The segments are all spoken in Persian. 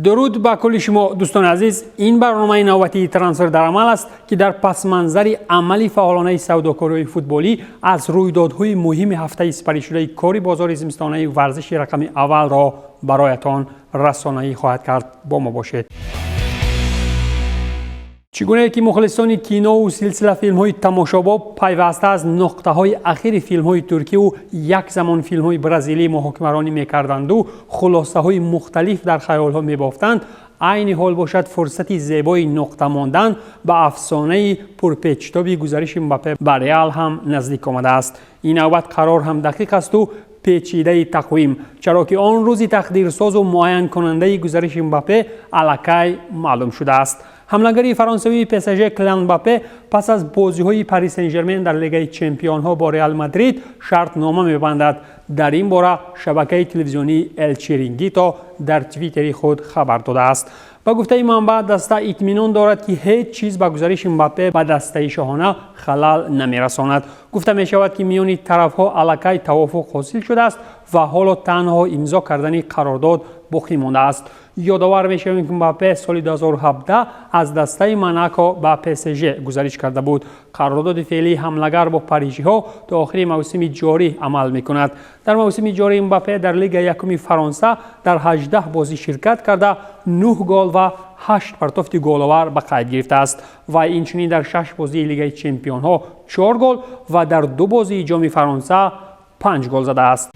درود با کل شما دوستان عزیز. این برنامه نوبتی ترانسفر در عمل است که در پس منظر عملی فعالانه سوداکاری فوتبالی از رویدادهای مهم هفته سپری شده کاری بازار زمستانه ورزش رقم اول را برایتان رسانه‌ای خواهد کرد. با ما باشید. چگونه که مخلصان کینو و سلسله فیلم های تماشابا پیوسته از نقطه های اخیر فیلم های ترکی و یک زمان فیلم های برزیلی محاکمرانی میکردند و خلاصه های مختلف در خیال ها میبافتند، عین حال باشد فرصتی زیبای نقطه ماندن به افسانه پرپیچ‌تابی گزارش امباپه به ریال هم نزدیک آمده است. این نوبت قرار هم دقیق است و پیچیده تقویم، چرا که آن روزی تقدیرساز و معین کننده گزارش امباپه الکی معلوم شده است. حمله‌گر فرانسوی پی اس ژی کیلیان امباپه پس از بازی‌های پاریس سن ژرمن در لیگ چمپیون‌ها با ریال مادرید شرط نامه می‌بندد. در این باره شبکه تلویزیونی ال چیرینگیتو در توییتر خود خبر داده است. با گفته منبع دسته اطمینان دارد که هیچ چیز به گزارش امباپه به دسته شاهانه خلل نمی‌رساند. گفته می‌شود که میان طرف‌ها الکی توافق حاصل شده است و حالا تنها امضا کردن قرارداد باقی مانده است. یادآور می‌شویم که امباپه سال 2017 از دسته موناکو به پی اس ژی گزارش کرده بود. قرارداد فعلی حمله‌گر با پاریژی‌ها تا آخر موسم جاری عمل می‌کند. در موسم جاری امباپه در لیگ یکم فرانسه در 18 بازی شرکت کرده 9 گل و 8 پرتافت گل‌آور به قید گرفته است و اینچنین در 6 بازی لیگ چمپیون‌ها 4 گل و در 2 بازی جام فرانسه 5 گل زده است.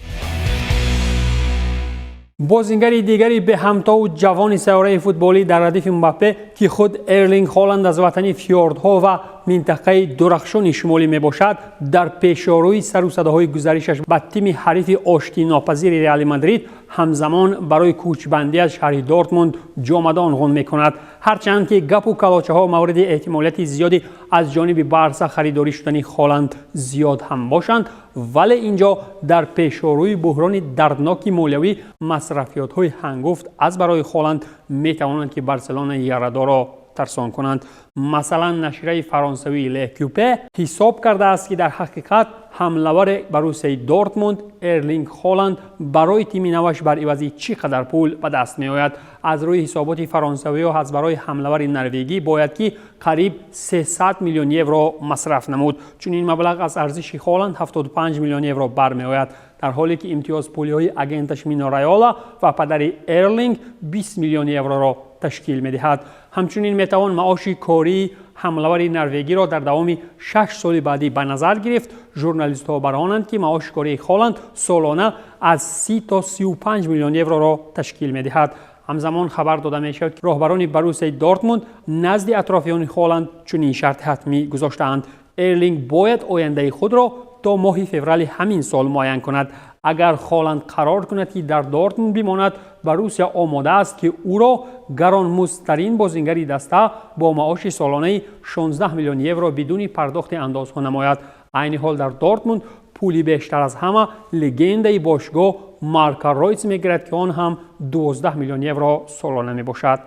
بازیگر دیگری به همتا و جوان سیاره فوتبالی در ردیف امباپه که خود ارلینگ هالند از وطن فیوردها و منطقه درخشان شمالی می باشد، در پیشاروی سر و صداهای گزارشش به تیم حریف آشتی ناپذیر ریال مادرید همزمان برای کوچبندی از شهر دورتموند جامده عنوان می کند. هرچند که گپ و کلاچه ها مورد احتمالیت زیادی از جانب بارسا خریداری شدن هالند زیاد هم باشند، ولی اینجا در پیشاروی بحران دردناک مالیوی مصرفیات های هنگفت از برای هالند می توانند که بارسلونا یاردا را ترسان کنند. مثلا نشریه فرانسوی لکوپه حساب کرده است که در حقیقت حمله‌ور بروسیا دورتموند ارلینگ هالند برای تیم نوش بر عوض چقدر پول به دست می آید. از روی حسابات فرانسوی ها از برای حمله‌ور نروژی باید که قریب 300 میلیون یورو مصرف نمود، چون این مبلغ از ارزش هالند 75 میلیون یورو برمی آید، در حالی که امتیاز پولی های اگنتش مینا رایالا و پدر ارلینگ 20 میلیون یورو را تشکیل می دهد. همچنین می توان معاش کاری حمله‌ور نروژی را در دوام 6 سال بعدی به نظر گرفت. ژورنالیست ها برآورند که معاش کاری هالند سالانه از 30 تا 35 میلیون یورو را تشکیل می دهد. همزمان خبر داده می شود که راهبران بروسیا دورتموند نزد اطرافیان هالند چنین شرط حتمی گذاشته‌اند: ارلینگ باید آینده خود را تا ماه فوریه همین سال معین کند. اگر هالند قرار کند که در دورتموند بماند، بروسیا آماده است که او را گرانمزدترین بازیگر دسته با معاش سالانه 16 میلیون یورو بدون پرداخت اندازها نماید. عین حال در دورتموند پولی بیشتر از همه لگنده باشگاه مارکا رویس میگیرد که آن هم 12 میلیون یورو سالانه می باشد.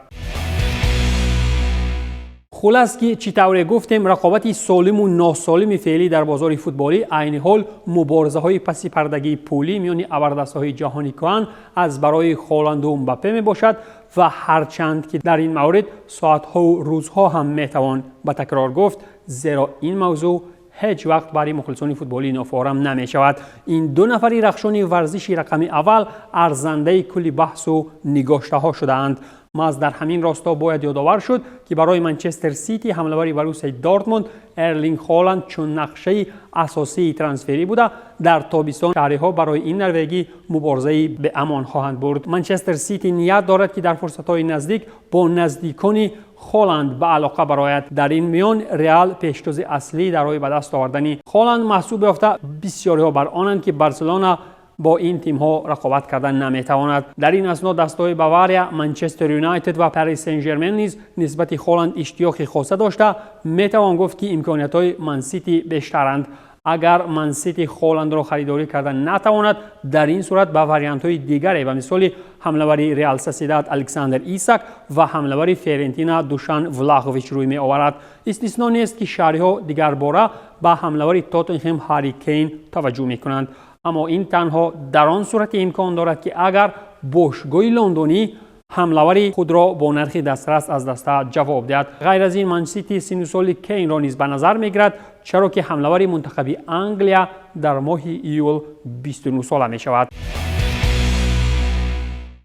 خلاص که چطوری گفتیم رقابت سالم و ناسالم فعلی در بازار فوتبالی عین حال مبارزه های پس پردگی پولی میان ابردست‌های جهانی کهن از برای هالند و امباپه می باشد و هرچند که در این مورد ساعت‌ها و روزها هم میتوان به تکرار گفت، زیرا این موضوع هیچ وقت برای مخلصان فوتبالی نافارم نمی شود. این دو نفری رخشان ورزش رقم اول ارزنده کلی بحث و نگاشته ها شدند. ما در همین راستا باید یادآور شد که برای منچستر سیتی حمله‌ور بروسیا دورتموند ارلینگ هالند چون نقشه اساسی ترانسفری بوده، در تابستان شهری‌ها برای این نروژی مبارزه به امان خواهند برد. منچستر سیتی نیت دارد که در فرصت‌های نزدیک با نزدیکان هالند به علاقه برآید. در این میان ریال پیشتاز اصلی در راه به دست آوردن هالند محسوب یافته، بسیاری‌ها بر آنند که بارسلونا با این تیم ها رقابت کردن نمیتواند. در این اسنا دسته‌های باواریا، منچستر یونایتد و پاریس سن ژرمن نیز نسبت هالند اشتیاق خاصه داشته. میتوان گفت که امکانیت‌های من سیتی بیشترند. اگر من سیتی هالند را خریداری کردن نتواند، در این صورت به واریانت‌های دیگری و مثال حمله‌ور ریال سوسیداد الکساندر ایساک و حمله‌ور فیورنتینا دوشان ولاهویچ روی می آورد. استثنا نیست که شهری‌ها دیگر باره به حمله‌ور تاتنهام هری کین توجه می‌کنند. اما این تنها در آن صورت امکان دارد که اگر باشگاه لندنی حمله‌آوری خود را با نرخ دسترس از دسته جواب دهد. غیر از این منچستر سیتی سال کین را نیز به نظر می‌گیرد، چرا که حمله‌آور منتخب انگلیا در ماه ایول 29 ساله می‌شود.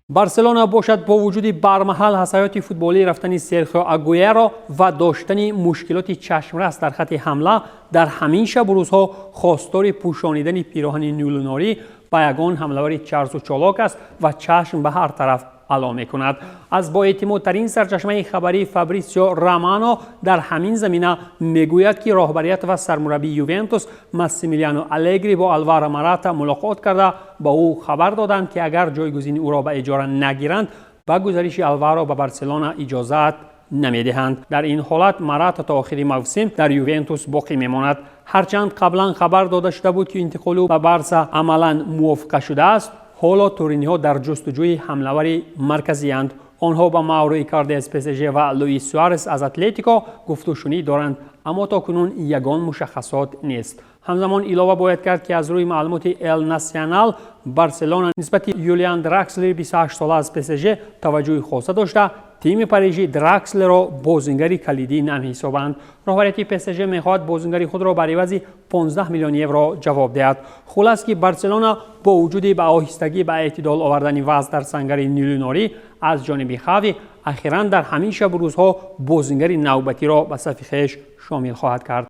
بارسلونا باشد با وجود برمحل حسایات فوتبالی رفتن سرخیو آگوئرو و داشتن مشکلات چشمرس در خط حمله، در همین شب و روزها خواستار پوشانیدن پیراهن نیلوناری با یگان حمله‌آور چرس و چالاک است و چشم به هر طرف علا می‌کند. از با اعتمادترین سرچشمه خبری فابریسیو رومانو در همین زمینه میگوید که راهبریت و سرمربی یوونتوس ماسیمیلیانو آلگری با آلوارو ماراتا ملاقات کرده با او خبر دادند که اگر جایگزین او را به اجاره نگیرند با گزارش آلوارو به بارسلونا اجازت نمیدهند. در این حالت ماراتا تا آخر موسم در یوونتوس باقی میماند. هرچند قبلا خبر داده شده بود که انتقال او به بارسا عملا موافقه شده است، حالا تورینی‌ها در جستجوی حمله‌آور مرکزی اند. آنها با ماورو ایکاردی از PSG و لوئیس سوارز از اتلتیکو گفت و شنود دارند، اما تاکنون یگان مشخصات نیست. همزمان علاوه باید کرد که از روی معلومات ال ناسیونال بارسلونا نسبت یولیان دراکسلر 28 ساله از PSG توجه خاصه داشته. تیم پاریژی دراکسلر را بازیگر کلیدی نمی‌حسابند. راهبریت PSG می‌خواهد بازیگر خود را برای عوض 15 میلیون یورو جواب دهد. خلاص که بارسلونا با وجود به آهستگی به اعتدال آوردن وضع در سنگر نیلوناری از جانب خاوی اخیراً در همین شب و روزها بازیگر نوبتی را به صف خویش شامل خواهد کرد.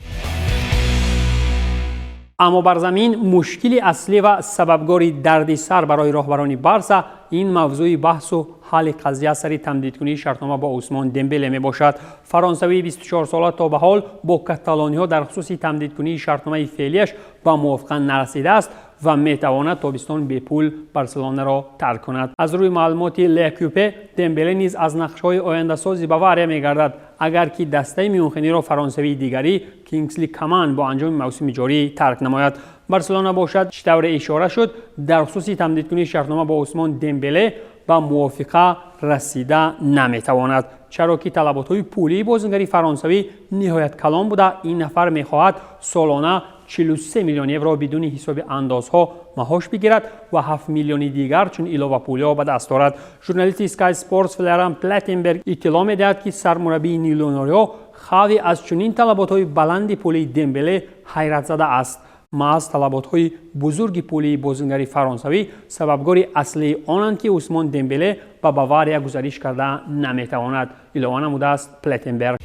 اما بر زمین مشکل اصلی و سببگار دردسر برای راهبران بارسا این موضوع بحث و حل قضیه سری تمدیدکنی شرطنامه با عثمان دمبله می باشد. فرانسوی 24 ساله تا به حال با کاتالونی‌ها در خصوص تمدیدکنی شرطنامه فعلیش به موافقت نرسیده است و می تواند تابستان به پول بارسلونا را ترک کند. از روی معلومات لکوپه دمبله نیز از نقشه‌های آینده سازی باوریا می گردد اگر که دسته میونخینی را فرانسوی دیگری کینگسلی کمان با انجام موسم جاری ترک نماید. بارسلونا باشد طور اشاره شد در خصوص تمدیدکنی شرطنامه با عثمان دمبله با موافقه رسیده نمیتواند، چرا که طلبات‌های پولی بازیگر فرانسوی نهایت کلان بوده. این نفر میخواهد سالانه 43 میلیون یورو بدون حساب اندازها معاش بگیرد و 7 میلیون دیگر چون علاوه پول‌ها به دست دارد. ژورنالیست اسکای اسپورتس فلران پلاتنبرگ اطلاع می‌دهد که سرمربی نیلوناریو خاوی از چنین طلبات‌های بلند پولی دمبله حیرت زده است. محض طلبات‌های بزرگ پولی بازیگر فرانسوی سببگار اصلی آنند که عثمان دمبله به باواریا گزارش کرده نمیتواند، اعلام نموده است پلاتنبرگ.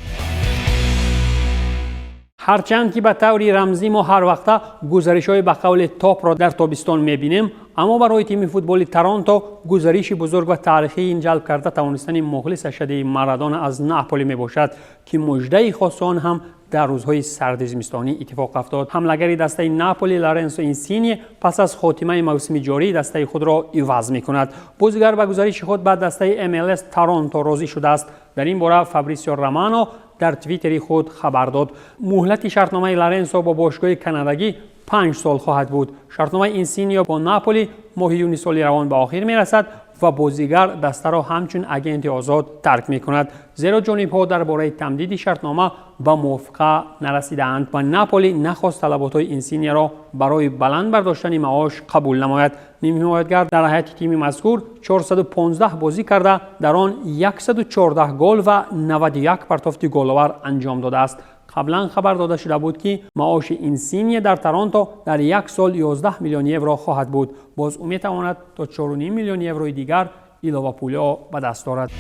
هرچند که به طور رمزی ما هر وقت گزارش‌های به قول تاپ را در تابستان می‌بینیم، اما برای تیم فوتبال تورنتو گزارش بزرگ و تاریخی این جلب کرده توانستن مخلص شده مارادونا از ناپولی میباشد که مژده خاص آن هم در روزهای سرد زمستانی اتفاق افتاد. حمله‌گر دسته ناپولی لارنسو اینسینی پس از خاتمه موسم جاری دسته خود را عوض می‌کند. بازیگر به گزارش خود به دسته MLS تورنتو راضی شده است. در این باره فابریسیو رومانو در توییتر خود خبر داد مهلت شرطنامه لارنسو با باشگاه کانادایی 5 سال خواهد بود. شرطنامه اینسینیو با ناپولی ماه یونی سال روان به آخر میرسد و بازیگر دسته را همچون اگنت آزاد ترک می کند، زیرا جانب‌ها درباره تمدید شرطنامه به موافقه نرسیدند و ناپولی نخواست طلبات اینسینیا را برای بلند برداشتن معاش قبول نماید. نیم حمایتگر در هیئت تیم مذکور 415 بازی کرده، در آن 114 گل و 91 پرتافت گل‌آور انجام داده است. قبلا خبر داده شده بود که معاش اینسینی در تورنتو در یک سال 11 میلیون یورو خواهد بود. باز او میتواند تا 4.5 میلیون یورو دیگر علاوه پول‌ها به دست دارد.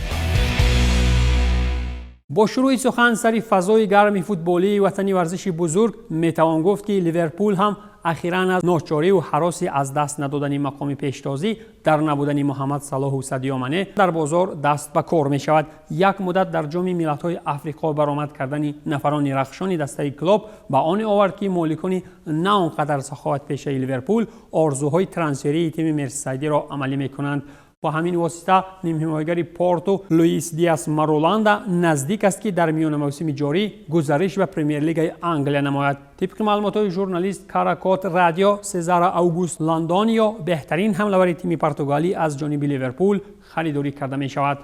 با شروع سخن سری فضای گرم فوتبالی وطنی ورزشی بزرگ میتوان گفت که لیورپول هم اخیراً از ناچاری و هراسی از دست ندادن مقام پیشتازی در نبودن محمد صلاح و سادیو مانه در بازار دست به کار می شود. یک مدت در جام ملت‌های آفریقا برآمد کردن نفران رخشان دسته کلوب با آن آورد که مالکان نه آنقدر سخاوت پیشه لیورپول آرزوهای ترانسفری تیم مرسیسایدی را عملی می کنند. با همین واسطه نیم حمایتگر پورتو لوئیس دیاس مارولاندا نزدیک است که در میان موسم جاری گزارش به پرمیر لیگ انگلیا نماید. طبق معلومات ژورنالیست کاراکوت رادیو سزار آگوست لندانیو بهترین حمله‌آور تیم پرتغالی از جانب لیورپول خریداری کرده می شود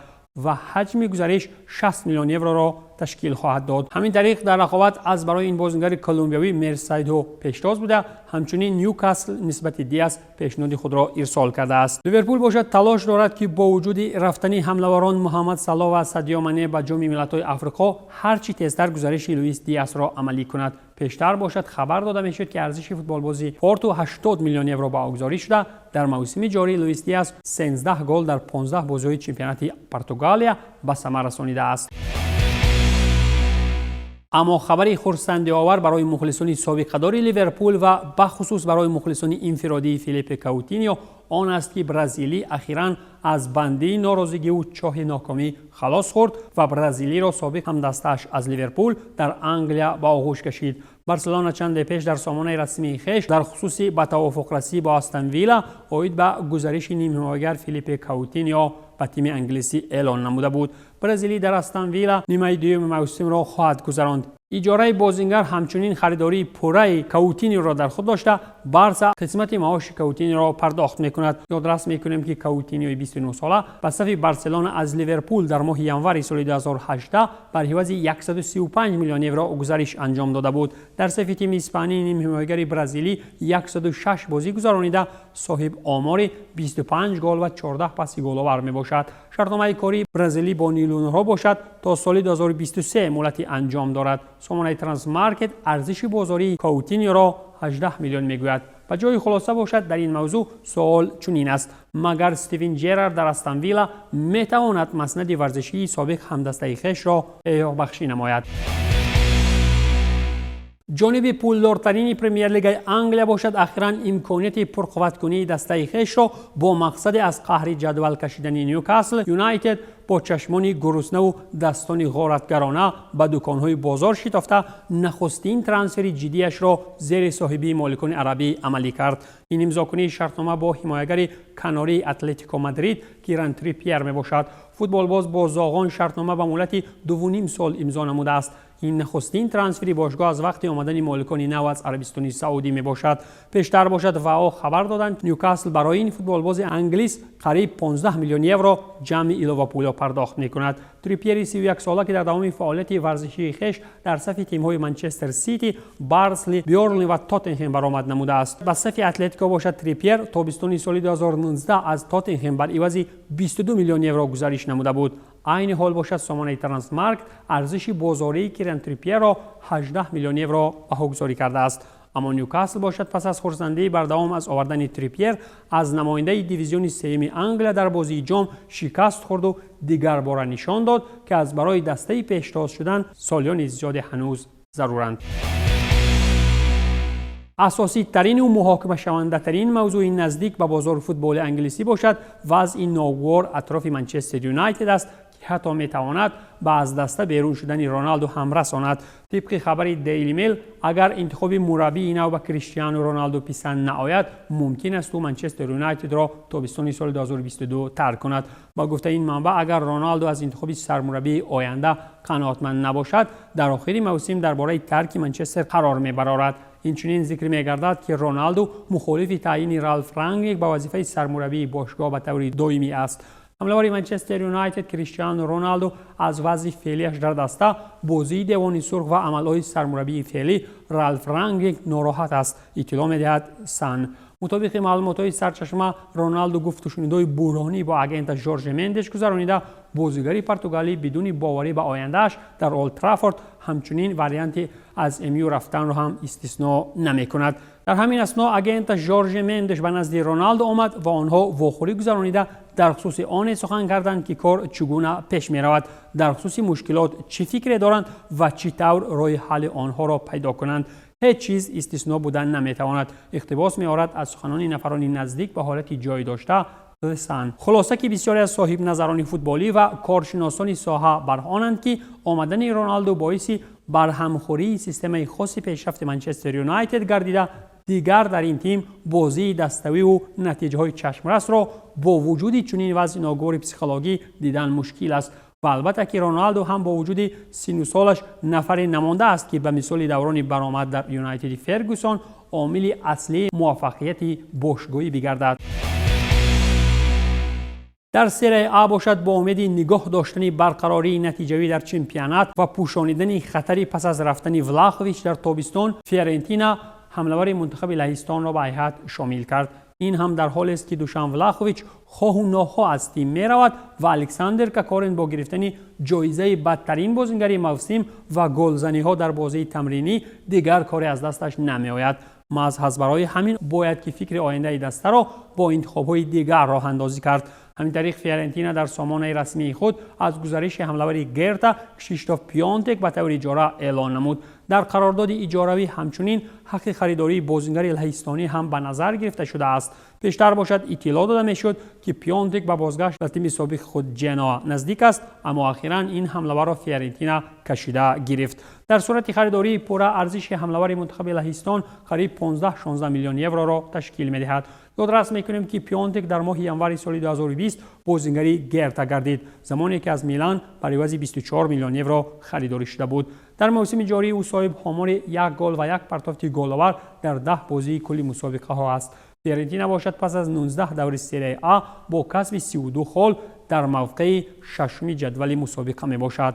و حجم گزارش 60 میلیون یورو را تشکیل خواهد داد. همین طریق در رقابت از برای این بازیگر کلمبیایی مرسایدو پیشتاز بوده. همچنین نیوکاسل نسبت دیاز پیشنهاد خود را ارسال کرده است. لیورپول باشد تلاش دارد که با وجود رفتن حمله‌وران محمد صلاح و سادیو مانه به جام ملت‌های آفریقا هرچی تیزتر گزارش لوئیس دیاز را عملی کند. پیشتر باشد خبر داده میشد که ارزش فوتبال بازی پورتو 80 میلیون یورو با گزارش شده. در موسم جاری لوئیس دیاز 13 گل در 15 بازی‌های چمپیونات پرتغالیا به ثمر رسانیده است. اما خبری خرسنده آور برای مخلصان سابقه‌دار لیورپول و به خصوص برای مخلصان انفرادی فیلیپ کوتینیو آن است که برزیلی اخیراً از بنده ناراضگی و چاه ناکامی خلاص خورد و برزیلی را سابق همدستش از لیورپول در انگلیا به آغوش کشید. بارسلونا چند پیش در سامانه رسمی خویش در خصوص به توافق رسی با استون ویلا اوید به گزارش نیم حمایتگر فیلیپ کوتینیو به تیم انگلیسی اعلان نموده بود. برزیلی در استون ویلا نیمه دوم موسم را خواهد گذراند. اجاره بازیگر همچنین خریداری پوره کوتینیو را در خود داشته. بارسا قسمت معاش کوتینیو را پرداخت میکند. یادداشت میکنیم که کوتینیو 29 ساله به صف بارسلونا از لیورپول در ماه ژانویه سال 2018 بر عوض 135 میلیون یورو گزارش انجام داده بود. در صف تیم اسپانیایی نیم حمایتگر برزیلی 106 بازی گذرانیده صاحب آمار 25 گل و 14 پاس گل‌آور میباشد. شرطنامه کاری برزیلی با نیلونها باشد تا سال 2023 مهلت انجام دارد. سامانه ترانسمارکت ارزش بازاری کوتینیو را 18 میلیون میگوید. و جای خلاصه باشد در این موضوع سوال چنین است: مگر استیون جرارد در استون ویلا میتواند مسند ورزشی سابق همدسته خویش را احیا بخشی نماید؟ جانب پولدارترین پرمیر لیگ انگلیا باشد اخیراً امکانیت پرقوت کنی دسته خویش را با مقصد از قهر جدول کشیدن نیوکاسل یونایتد با چشمان گرسنه و دستان غارتگرانه به دکانهای بازار شتافته نخستین ترانسفر جدیش را زیر صاحبی مالکان عربی عملی کرد. این امضاکنی شرطنامه با حمایتگر کاناری اتلتیکو مادرید کیران تریپیر می باشد. فوتبالباز با زاغان شرطنامه به مهلت 2.5 سال امضا نموده است. این نخستین ترانسفری باشگاه از وقتی آمدن مالکان نو از عربستان سعودی می باشد. پیشتر باشد و خبر دادند نیوکاسل برای این فوتبالباز انگلیس قریب 15 میلیون یورو جمع علاوه پول پرداخت می کند. تریپیر 31 ساله که در دوام فعالیت ورزشی خویش در صف تیم‌های منچستر سیتی، بارنلی، بیورنلی و تاتنهم برآمد نموده است. به صف اتلتیکو باشد تریپیر تابستان سال 2019 از تاتنهم بر عوض 22 میلیون یورو گزارش نموده بود. عین حال باشد سامانه ترانسمارکت ارزش بازاری کیران تریپیر را 18 میلیون یورو بهاگذاری کرده است. اما نیوکاسل باشد پس از خرسندگی بر دوام از آوردن تریپیر از نماینده دیویزیون سوم انگلیا در بازی جام شکست خورد و دیگر بار نشان داد که از برای دسته پیشتاز شدن سالیان زیاد هنوز ضرورند. اساسی ترین و محاکمه شونده ترین موضوع نزدیک به بازار فوتبال انگلیسی باشد وضع ناگوار اطراف منچستر یونایتد است که حتی میتواند به از دسته بیرون شدن رونالدو هم رساند. طبق خبر دیلی میل اگر انتخاب مربی نو به کریستیانو رونالدو پسند نآید ممکن است او منچستر یونایتد را تابستان سال 2022 ترک کند. با گفته این منبع اگر رونالدو از انتخاب سرمربی آینده قناعتمند نباشد در آخر موسم درباره ترک منچستر قرار میبرد. اینچنین ذکر می‌گردد که رونالدو مخالف تعیین رالف رنگنیک به وظیفه سرمربی باشگاه به طور دائمی است. حمله‌ور منچستر یونایتد کریستیانو رونالدو از وضع فعلیش در دسته، بازی دیوان سرخ و عملهای سرمربی فعلی رالف رنگنیک ناراحت است. اطلاع می‌دهد سن. مطابق معلومات‌های سرچشمه رونالدو گفت و شنودهای بحرانی با اگنت ژورژ مندش گذرانیده بازیگر پرتغالی بدون باوری به آیندهش در اولد ترافورد همچنین واریانت از امیو رفتن را هم استثناء نمی‌کند. در همین اثنا اگنت ژورژ مندش به نزد رونالدو آمد و آنها واخوری گذرانیده در خصوص آن سخن کردند که کار چگونه پیش می رود، در خصوص مشکلات چی فکر دارند و چطور راه حل آنها را پیدا کنند. هیچ چیز استثناء بودن نمیتواند. اقتباس می‌آورد از سخنان نفران نزدیک به حالتی جای داشته سن. خلاصه که بسیاری از صاحب نظران فوتبالی و کارشناسان ساحه بر آنند که آمدن رونالدو باعث برهمخوری سیستم خاص پیشرفت منچستر یونایتد گردیده دیگر در این تیم بازی دستوی و نتیجه‌های چشمرس را با وجود چنین وضع ناگوار پسیکولوژی دیدن مشکل است. و البته که رونالدو هم با وجود 30 سالش نفر نمانده است که به مثال دوران برآمد در یونایتد فرگوسون عامل اصلی موفقیت باشگاهی بگردد. در سری آ باشد با امید نگاه داشتن برقراری نتیجوی در چمپیونات و پوشانیدن خطری پس از رفتن ولاخویچ در تابستان، فیورنتینا حمله‌ور منتخب لهستان را به هیئت شامل کرد. این هم در حالی است که دوشان ولاخویچ خواه و ناخواه از تیم می رود و الکساندر کاکارین با گرفتن جایزه بدترین بازیگر موسم و گلزنی ها در بازی تمرینی دیگر کاری از دستش نمی آید. از برای همین باید که فکر آینده دسته را با انتخاب‌های دیگر راه اندازی کرد. همین طریق فیورنتینا در سامانه رسمی خود از گزارش حمله‌ور گرتا کشیشتوف پیانتک به طور اجاره اعلان نمود. در قرارداد اجاروی همچنین حق خریداری بازیگر لهستانی هم به نظر گرفته شده است. پیشتر باشد اطلاع داده میشد که پیانتک به بازگشت به تیم سابق خود جنوا نزدیک است، اما اخیراً این حمله‌ور را فیورنتینا کشیده گرفت. در صورت خریداری پوره ارزش حمله‌ور منتخب لهستان قریب 15-16 میلیون یورو را تشکیل می‌دهد. یادداشت می‌کنیم که پیانتک در ماه ینوری سال 2020 بازیگر گرتا گردید، زمانی که از میلان برای عوض 24 میلیون یورو خریداری شده بود. در موسم جاری او صاحب آمار 1 گل و 1 پرتافت گل‌آور در 10 بازی کلی مسابقه ها است. فیورنتینا باشد پس از 19 دور سری آ با کسب 32 گل در موقع ششم جدول مسابقه می باشد.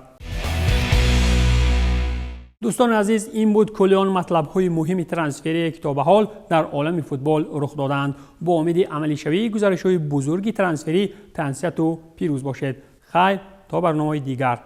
دوستان عزیز، این بود کلی آن مطلب‌های مهم ترانسفری که تا به حال در عالم فوتبال رخ دادند. با امید عملی شوی گزارش‌های بزرگی ترانسفری تنسیت و پیروز باشید. خیر تا برنامه دیگر.